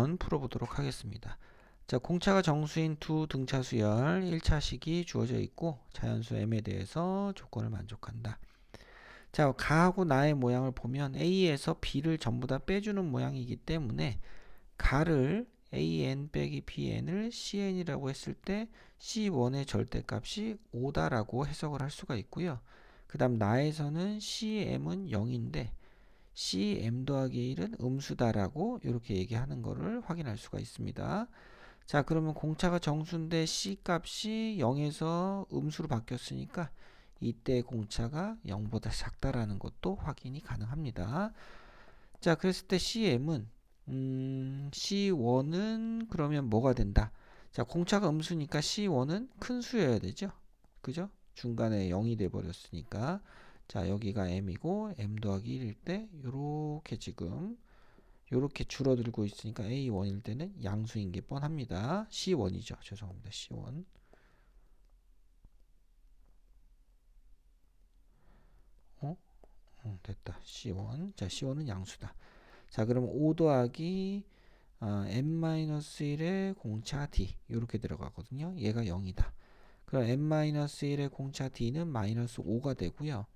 한번 풀어보도록 하겠습니다. 자, 공차가 정수인 두 등차수열 1차식이 주어져 있고 자연수 m에 대해서 조건을 만족한다. 자, 가하고 나의 모양을 보면 a에서 b를 전부 다 빼주는 모양이기 때문에 가를 an 빼기 bn을 cn이라고 했을 때 c1의 절대값이 5다라고 해석을 할 수가 있고요. 그 다음 나에서는 cm은 0인데 cm 더하기 1은 음수다라고 이렇게 얘기하는 것을 확인할 수가 있습니다. 자, 그러면 공차가 정수인데 c 값이 0에서 음수로 바뀌었으니까 이때 공차가 0보다 작다라는 것도 확인이 가능합니다. 자, 그랬을 때 cm은 c1은 그러면 뭐가 된다? 자, 공차가 음수니까 c1은 큰 수여야 되죠. 그죠? 중간에 0이 돼 버렸으니까. 자, 여기가 m이고 m 더하기 1일 때 요렇게 지금 요렇게 줄어들고 있으니까 a1일 때는 양수인 게 뻔합니다. c1이죠. 죄송합니다. c1. 됐다. c1. 자, c1은 양수다. 자, 그럼 5 더하기 n-1의 공차 d 이렇게 들어가거든요. 얘가 0이다. 그럼 n-1의 공차 d는 마이너스 5가 되고요.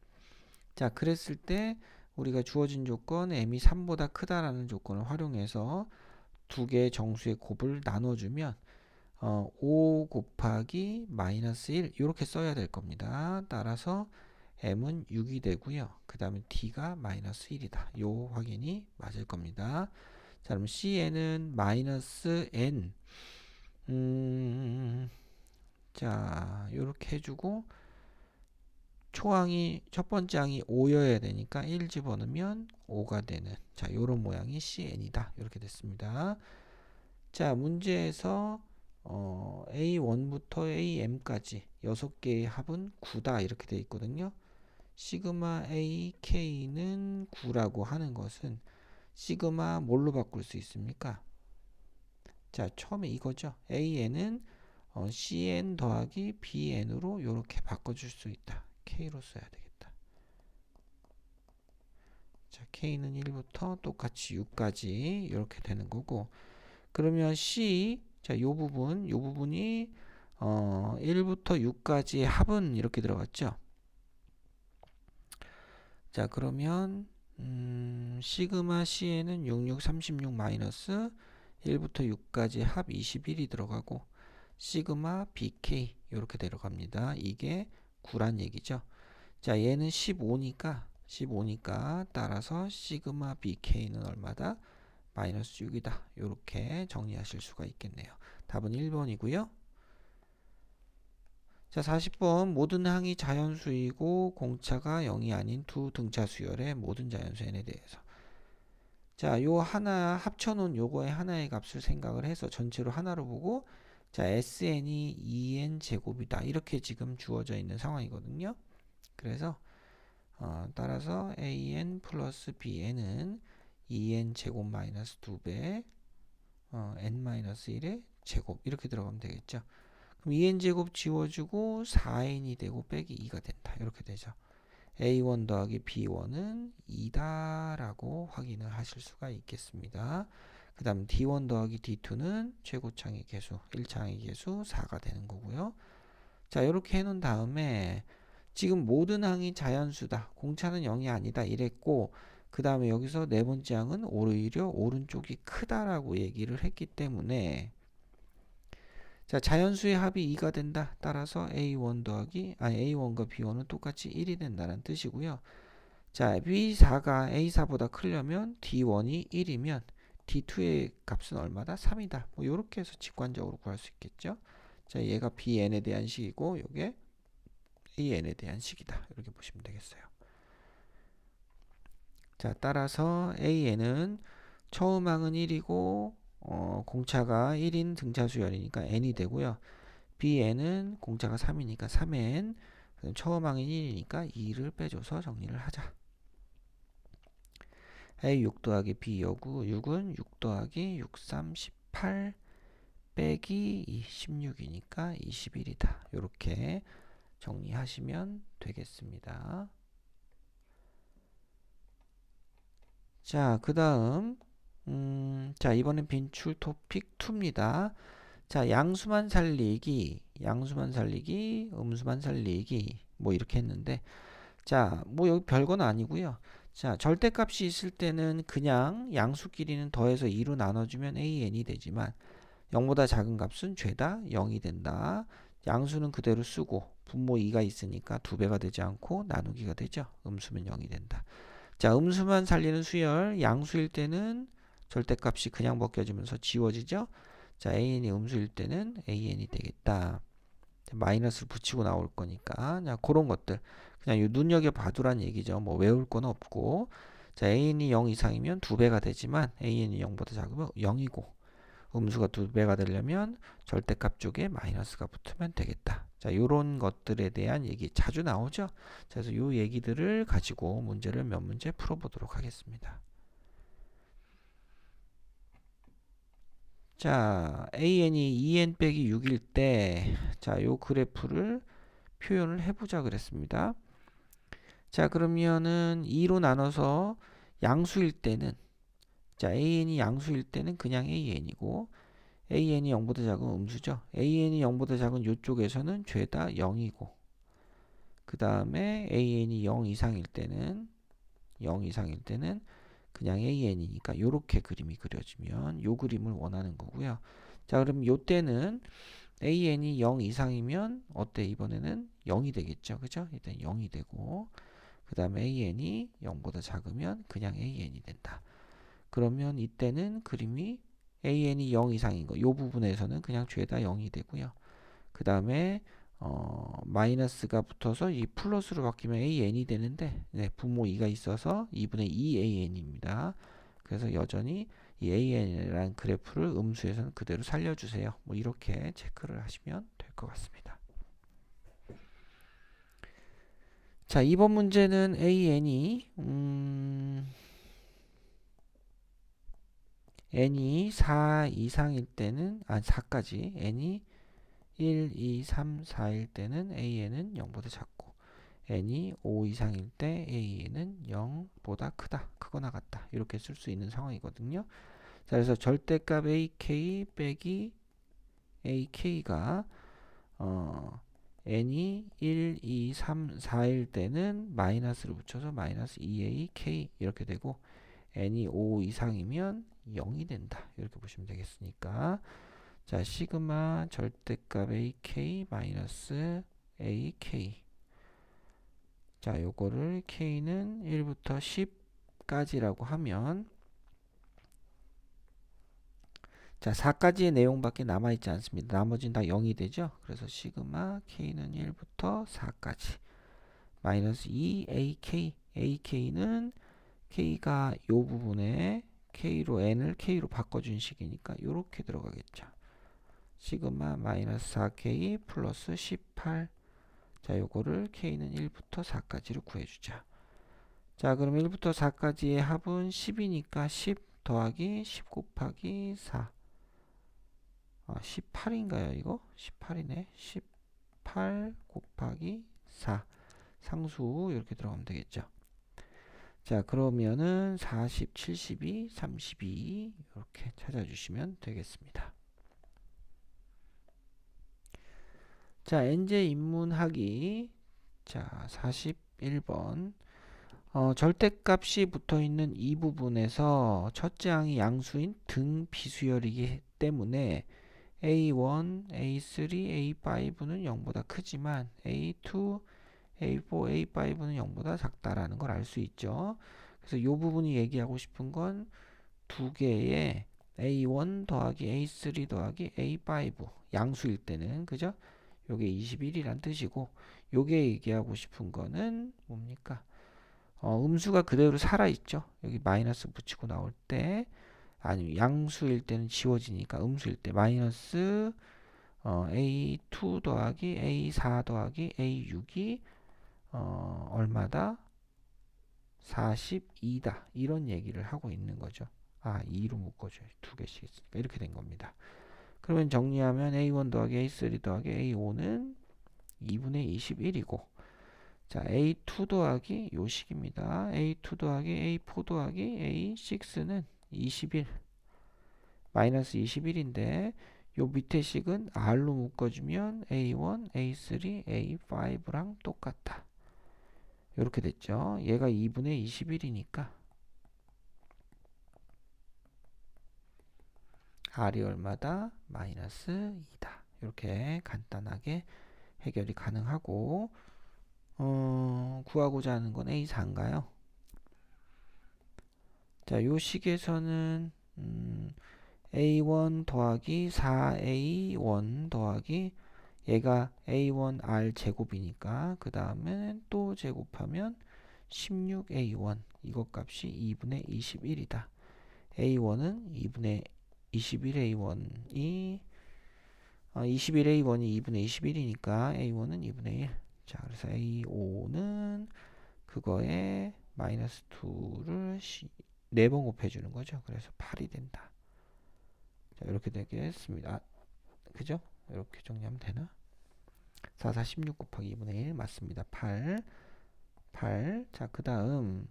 자, 그랬을 때 우리가 주어진 조건 m이 3보다 크다라는 조건을 활용해서 두 개의 정수의 곱을 나눠주면 5 곱하기 마이너스 1 이렇게 써야 될 겁니다. 따라서 m은 6이 되고요. 그 다음에 d가 마이너스 1이다. 요 확인이 맞을 겁니다. 자, 그럼 cn은 마이너스 n 자, 요렇게 해주고 초항이 첫 번째 항이 5여야 되니까 1 집어넣으면 5가 되는 자, 요런 모양이 cn이다. 이렇게 됐습니다. 자, 문제에서 A1부터 AM까지 6개의 합은 9다 이렇게 되어 있거든요. 시그마 AK는 9라고 하는 것은 시그마 뭘로 바꿀 수 있습니까? 자, 처음에 이거죠. AN은 CN 더하기 BN으로 이렇게 바꿔줄 수 있다. K로 써야 되겠다. 자, K는 1부터 똑같이 6까지 이렇게 되는 거고 그러면 C 자, 요 부분이 1부터 6까지의 합은 이렇게 들어갔죠. 자, 그러면 시그마 C에는 66, 36 마이너스 1부터 6까지 합 21이 들어가고 시그마 BK 이렇게 들어갑니다. 이게 9란 얘기죠. 자, 얘는 15니까 따라서 시그마 BK는 얼마다? 마이너스 6이다. 이렇게 정리하실 수가 있겠네요. 답은 1번이고요. 자, 40번 모든 항이 자연수이고 공차가 0이 아닌 두 등차 수열의 모든 자연수 n에 대해서 자, 요 하나 합쳐놓은 요거의 하나의 값을 생각을 해서 전체로 하나로 보고 자, sn이 2n 제곱이다. 이렇게 지금 주어져 있는 상황이거든요. 그래서 따라서 an 플러스 bn은 2n 제곱 마이너스 2배 n-1의 제곱 이렇게 들어가면 되겠죠. 그럼 2n제곱 지워주고 4n이 되고 빼기 2가 된다. 이렇게 되죠. a1 더하기 b1은 2다 라고 확인을 하실 수가 있겠습니다. 그 다음 d1 더하기 d2는 최고창의 개수 1차항의 개수 4가 되는 거고요. 자, 이렇게 해놓은 다음에 지금 모든 항이 자연수다. 공차는 0이 아니다. 이랬고 그 다음에 여기서 네 번째 항은 오히려 오른쪽이 크다라고 얘기를 했기 때문에 자, 자연수의 합이 2가 된다. 따라서 A1과 B1은 똑같이 1이 된다는 뜻이고요. 자, B4가 A4보다 크려면 D1이 1이면 D2의 값은 얼마다? 3이다. 뭐 이렇게 해서 직관적으로 구할 수 있겠죠. 자, 얘가 BN에 대한 식이고 이게 AN에 대한 식이다. 이렇게 보시면 되겠어요. 자, 따라서 AN은 처음 항은 1이고 공차가 1인 등차수열이니까 n이 되고요. bn은 공차가 3이니까 3n 처음 항인 1이니까 2를 빼줘서 정리를 하자. a 6 더하기 b 여구 6은 6 더하기 6, 3, 18 빼기 2, 16이니까 21이다. 이렇게 정리하시면 되겠습니다. 자, 그 다음 자, 이번엔 빈출 토픽 2입니다. 자, 양수만 살리기, 음수만 살리기, 뭐 이렇게 했는데, 자, 뭐 여기 별건 아니고요. 자, 절대값이 있을 때는 그냥 양수끼리는 더해서 2로 나눠주면 an이 되지만 0보다 작은 값은 죄다 0이 된다. 양수는 그대로 쓰고 분모 2가 있으니까 2배가 되지 않고 나누기가 되죠. 음수면 0이 된다. 자, 음수만 살리는 수열, 양수일 때는 절대값이 그냥 벗겨지면서 지워지죠. 자, an이 음수일 때는 an이 되겠다. 마이너스를 붙이고 나올 거니까 그냥 그런 것들 그냥 눈여겨 봐두란 얘기죠. 뭐 외울 건 없고. 자, an이 0 이상이면 2배가 되지만 an이 0보다 작으면 0이고 음수가 2배가 되려면 절대값 쪽에 마이너스가 붙으면 되겠다. 자, 요런 것들에 대한 얘기 자주 나오죠. 그래서 요 얘기들을 가지고 문제를 몇 문제 풀어보도록 하겠습니다. 자, an이 2n 빼기 6일 때, 자, 요 그래프를 표현을 해보자 그랬습니다. 자, 그러면은 2로 나눠서 양수일 때는, 자, an이 양수일 때는 그냥 an이고, an이 0보다 작은 음수죠. an이 0보다 작은 요쪽에서는 죄다 0이고, 그 다음에 an이 0 이상일 때는, 그냥 an이니까 요렇게 그림이 그려지면 요 그림을 원하는 거고요. 자, 그럼 요 때는 an이 0 이상이면 어때? 이번에는 0이 되겠죠. 그죠? 일단 0이 되고 그 다음에 an이 0보다 작으면 그냥 an이 된다. 그러면 이때는 그림이 an이 0 이상인 거. 요 부분에서는 그냥 죄다 0이 되고요. 그 다음에 마이너스가 붙어서 이 플러스로 바뀌면 an이 되는데 네, 분모 2가 있어서 2분의 2 an입니다. 그래서 여전히 이 an이라는 그래프를 음수에서는 그대로 살려주세요. 뭐 이렇게 체크를 하시면 될 것 같습니다. 자, 이번 문제는 n이 4 이상일 때는 4까지 n이 1, 2, 3, 4일 때는 an은 0보다 작고 n이 5 이상일 때 an은 0보다 크거나 같다. 이렇게 쓸 수 있는 상황이거든요. 자, 그래서 절대값 ak 빼기 ak가 n이 1, 2, 3, 4일 때는 마이너스를 붙여서 마이너스 2ak 이렇게 되고 n이 5 이상이면 0이 된다. 이렇게 보시면 되겠으니까 자, 시그마 절대값 ak 마이너스 ak 자, 요거를 k는 1부터 10까지라고 하면 자, 4까지의 내용밖에 남아있지 않습니다. 나머지는 다 0이 되죠. 그래서 시그마 k는 1부터 4까지 마이너스 2ak ak는 k가 요 부분에 k로 n을 k로 바꿔준 식이니까 요렇게 들어가겠죠. 시그마 마이너스 4k 플러스 18 자, 요거를 k는 1부터 4까지로 구해주자. 자, 그럼 1부터 4까지의 합은 10이니까 10 더하기 10 곱하기 4 18인가요 이거? 18이네. 18 곱하기 4 상수 이렇게 들어가면 되겠죠. 자, 그러면은 40, 72, 32 이렇게 찾아주시면 되겠습니다. 자, n제 인문하기 자, 41번 절대값이 붙어있는 이 부분에서 첫째 항이 양수인 등 비수열이기 때문에 A1, A3, A5는 0보다 크지만 A2, A4, A5는 0보다 작다라는 걸 알 수 있죠. 그래서 이 부분이 얘기하고 싶은 건 두 개의 A1 더하기 A3 더하기 A5 양수일 때는 그죠? 요게 21이란 뜻이고 요게 얘기하고 싶은 거는 뭡니까? 음수가 그대로 살아있죠. 여기 마이너스 붙이고 나올 때 아니면 양수일 때는 지워지니까 음수일 때 마이너스 A2 더하기 A4 더하기 A6이 얼마다? 42다. 이런 얘기를 하고 있는 거죠. 2로 묶어줘요. 두 개씩 있으니까 이렇게 된 겁니다. 그러면 정리하면 A1 더하기 A3 더하기 A5는 2분의 21이고 자, A2 더하기 요 식입니다. A2 더하기 A4 더하기 A6는 21 마이너스 21인데 요 밑에 식은 R로 묶어주면 A1, A3, A5랑 똑같다. 이렇게 됐죠. 얘가 2분의 21이니까 R이 얼마다? 마이너스 2다. 이렇게 간단하게 해결이 가능하고 구하고자 하는 건 A4인가요? 자, 요 식에서는 A1 더하기 4A1 더하기 얘가 A1R 제곱이니까 그 다음에 또 제곱하면 16A1 이것 값이 2분의 21이다. A1은 2분의 21A1이 21A1이 2분의 21이니까 A1은 2분의 1. 자, 그래서 A5는 그거에 마이너스 2를 4번 곱해주는 거죠. 그래서 8이 된다. 자, 이렇게 되겠습니다. 그죠? 이렇게 정리하면 되나? 4, 4, 16 곱하기 2분의 1 맞습니다. 8. 자, 그 다음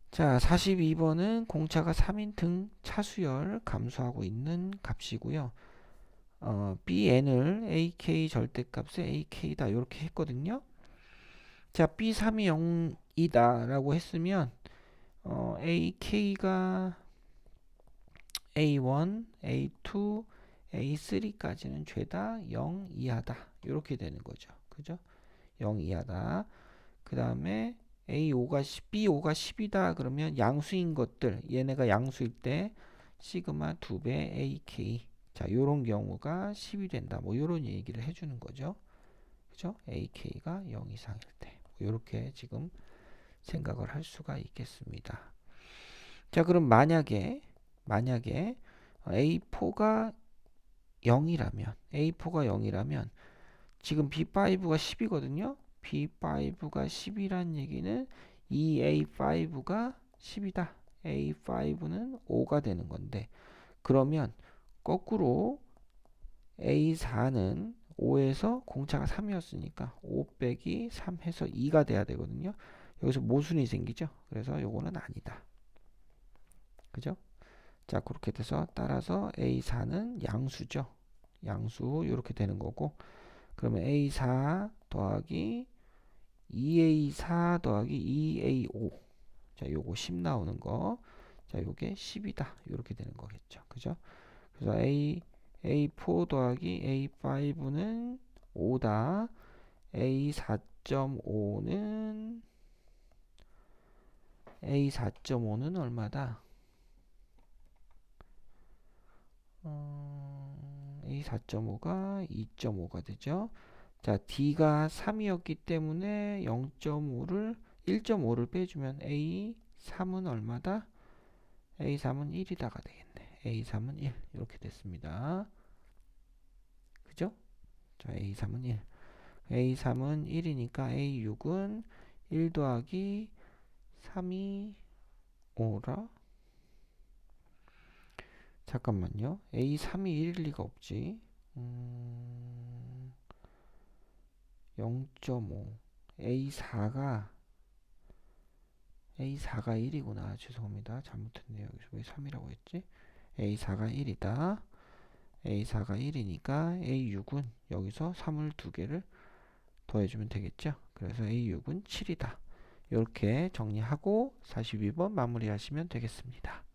자, 42번은 공차가 3인 등 차수열 감소하고 있는 값이고요. Bn을 AK 절대값에 AK다 이렇게 했거든요. 자, B3이 0이다 라고 했으면 AK가 A1, A2, A3까지는 죄다 0 이하다 이렇게 되는 거죠. 그죠? 0 이하다. 그 다음에 A5가 B5가 10이다 그러면 양수인 것들 얘네가 양수일 때 시그마 2배 AK 자 요런 경우가 10이 된다 뭐 요런 얘기를 해주는 거죠. 그죠? AK가 0 이상일 때 요렇게 지금 생각을 할 수가 있겠습니다. 자 그럼 만약에 A4가 0이라면 지금 B5가 10이거든요. B5가 10이란 얘기는 이 A5가 10이다. A5는 5가 되는 건데 그러면 거꾸로 A4는 5에서 공차가 3이었으니까 5 빼기 3 해서 2가 돼야 되거든요. 여기서 모순이 생기죠. 그래서 요거는 아니다. 그죠? 자 그렇게 돼서 따라서 A4는 양수죠. 양수 이렇게 되는 거고 그러면 A4 더하기 2A4 더하기 2A5 자 요거 10 나오는 거 자 요게 10이다 이렇게 되는 거겠죠. 그죠? 그래서 A4 더하기 A5는 5다. A4.5는 얼마다? A4.5가 2.5가 되죠. 자, D가 3이었기 때문에 0.5를 1.5를 빼주면 A3은 얼마다? A3은 1이다가 되겠네. A3은 1 이렇게 됐습니다. 그죠? 자, A3은 1. A3은 1이니까 A6은 1 더하기 3이 5라? 잠깐만요. A3이 1일 리가 없지. 0.5 A4가 1이구나. 죄송합니다. 잘못했네요. 여기서 왜 3이라고 했지? A4가 1이다. A4가 1이니까 A6은 여기서 3을 2개를 더해주면 되겠죠. 그래서 A6은 7이다. 이렇게 정리하고 42번 마무리하시면 되겠습니다.